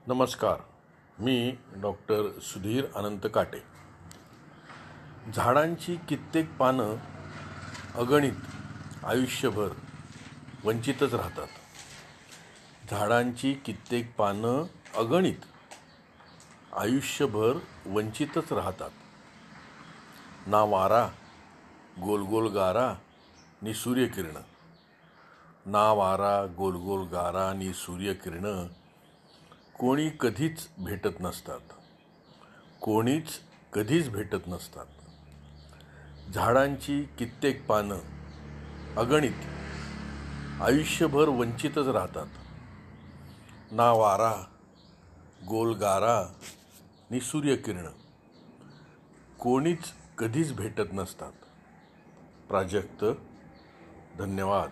नमस्कार. मी डॉक्टर सुधीर अनंत काटे. झाडांची कित्येक पानं अगणित आयुष्यभर वंचितच राहतात. झाडांची कित्येक पानं अगणित आयुष्यभर वंचितच राहतात. ना वारा, गोलगोल गारा नि सूर्यकिरण. ना वारा, गोलगोल गारा नि सूर्यकिरण कोणी कधीच भेटत नसतात. कोणीच कधीच भेटत नसतात. झाडांची कित्येक पानं अगणित आयुष्यभर वंचितच राहतात. ना वारा, गोल गारा नि सूर्यकिरण कोणीच कधीच भेटत नसतात. प्राजक्त. धन्यवाद.